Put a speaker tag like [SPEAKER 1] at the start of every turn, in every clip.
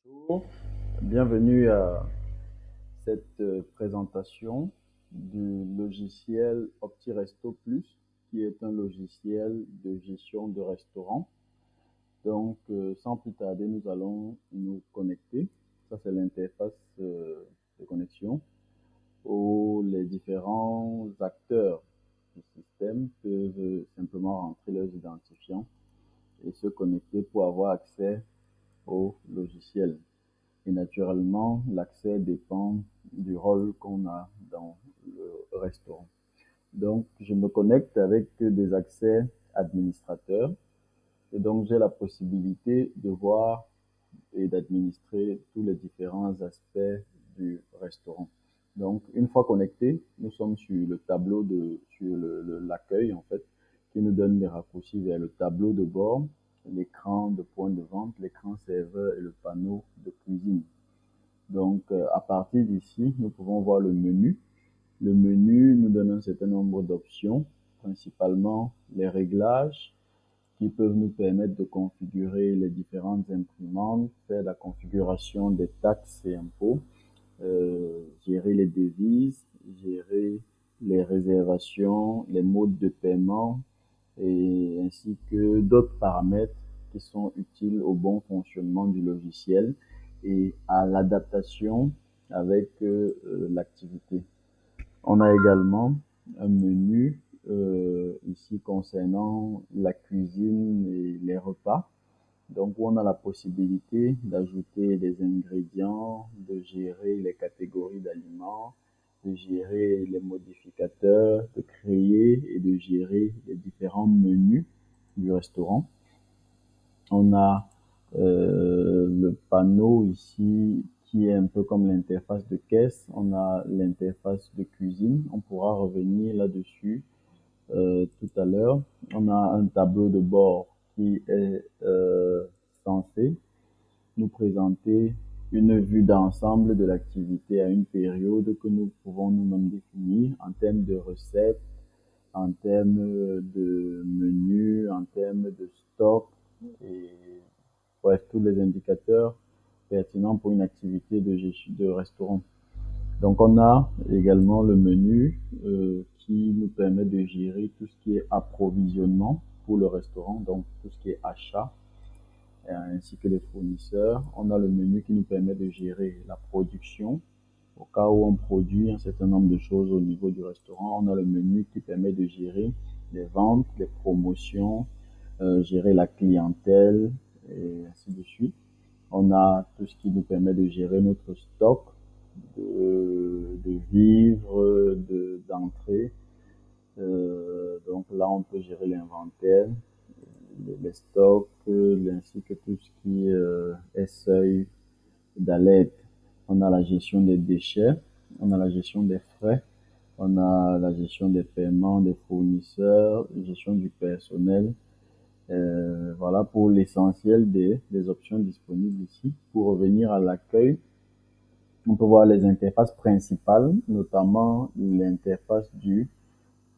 [SPEAKER 1] Bonjour, bienvenue à cette présentation du logiciel OptiResto Plus, qui est un logiciel de gestion de restaurant. Donc, sans plus tarder, nous allons nous connecter. Ça, c'est l'interface de connexion où les différents acteurs du système peuvent simplement rentrer leurs identifiants et se connecter pour avoir accès au logiciel. Et naturellement, l'accès dépend du rôle qu'on a dans le restaurant. Donc, je me connecte avec des accès administrateurs et donc j'ai la possibilité de voir et d'administrer tous les différents aspects du restaurant. Donc, une fois connecté, nous sommes sur le tableau sur l'accueil en fait, qui nous donne les raccourcis vers le tableau de bord, l'écran de point de vente, l'écran serveur et le panneau de cuisine. Donc, à partir d'ici, nous pouvons voir le menu. Le menu nous donne un certain nombre d'options, principalement les réglages qui peuvent nous permettre de configurer les différentes imprimantes, faire la configuration des taxes et impôts, gérer les devises, gérer les réservations, les modes de paiement et ainsi que d'autres paramètres qui sont utiles au bon fonctionnement du logiciel et à l'adaptation avec l'activité. On a également un menu ici concernant la cuisine et les repas. Donc, on a la possibilité d'ajouter des ingrédients, de gérer les catégories d'aliments, de gérer les modificateurs, de créer et de gérer les différents menus du restaurant. On a le panneau ici qui est un peu comme l'interface de caisse. On a l'interface de cuisine. On pourra revenir là-dessus tout à l'heure. On a un tableau de bord qui est censé nous présenter une vue d'ensemble de l'activité à une période que nous pouvons nous-mêmes définir en termes de recettes, en termes de menus, en termes de stock et bref, tous les indicateurs pertinents pour une activité de restaurant. Donc on a également le menu qui nous permet de gérer tout ce qui est approvisionnement pour le restaurant, donc tout ce qui est achat, ainsi que les fournisseurs. On a le menu qui nous permet de gérer la production. Au cas où on produit un certain nombre de choses au niveau du restaurant, on a le menu qui permet de gérer les ventes, les promotions, gérer la clientèle et ainsi de suite. On a tout ce qui nous permet de gérer notre stock de vivres, d'entrées. Donc là, on peut gérer l'inventaire, les stocks, ainsi que tout ce qui est seuil d'alerte. On a la gestion des déchets, on a la gestion des frais, on a la gestion des paiements des fournisseurs, la gestion du personnel. Voilà pour l'essentiel des options disponibles ici. Pour revenir à l'accueil, on peut voir les interfaces principales, notamment l'interface du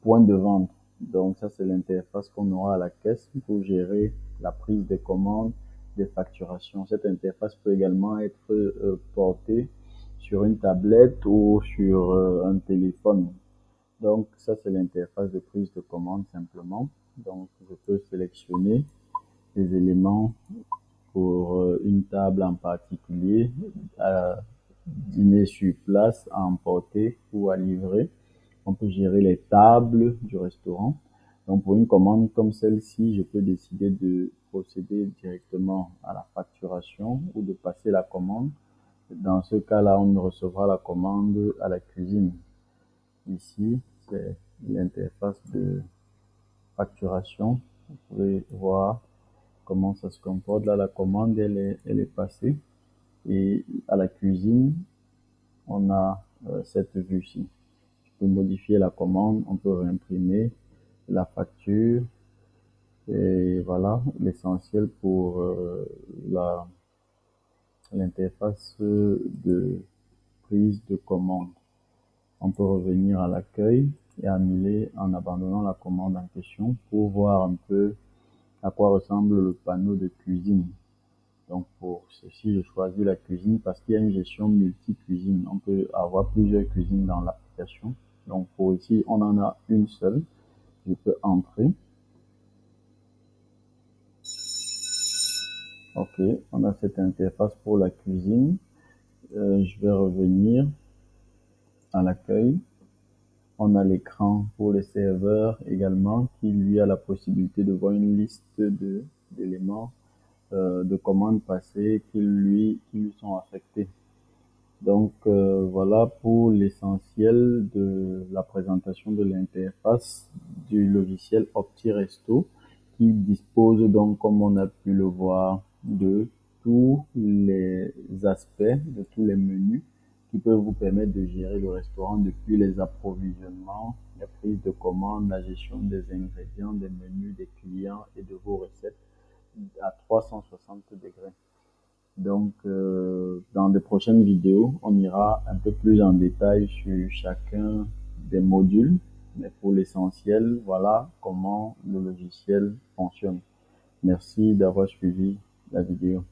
[SPEAKER 1] point de vente. Donc ça, c'est l'interface qu'on aura à la caisse pour gérer la prise des commandes, des facturations. Cette interface peut également être portée sur une tablette ou sur un téléphone. Donc ça, c'est l'interface de prise de commande simplement. Donc je peux sélectionner les éléments pour une table en particulier, à dîner sur place, à emporter ou à livrer. On peut gérer les tables du restaurant. Donc pour une commande comme celle-ci, je peux décider de procéder directement à la facturation ou de passer la commande. Dans ce cas-là, on recevra la commande à la cuisine. Ici, c'est l'interface de facturation. Vous pouvez voir comment ça se comporte. Là, la commande, elle est passée. Et à la cuisine, on a cette vue-ci. Je peux modifier la commande, on peut réimprimer la facture. Et voilà l'essentiel pour l'interface de prise de commande. On peut revenir à l'accueil et annuler en abandonnant la commande en question pour voir un peu à quoi ressemble le panneau de cuisine. Donc pour ceci, je choisis la cuisine parce qu'il y a une gestion multi-cuisine. On peut avoir plusieurs cuisines dans l'application. Donc pour ici, on en a une seule. Je peux entrer. Ok, on a cette interface pour la cuisine. Je vais revenir à l'accueil. On a l'écran pour les serveurs également qui lui a la possibilité de voir une liste d'éléments, de commandes passées qui lui sont affectés. Donc voilà pour l'essentiel de la présentation de l'interface du logiciel OptiResto qui dispose donc, comme on a pu le voir, de tous les aspects, de tous les menus qui peuvent vous permettre de gérer le restaurant depuis les approvisionnements, la prise de commandes, la gestion des ingrédients, des menus, des clients et de vos recettes à 360 degrés. Donc, dans de prochaines vidéos, on ira un peu plus en détail sur chacun des modules. Mais pour l'essentiel, voilà comment le logiciel fonctionne. Merci d'avoir suivi la vidéo.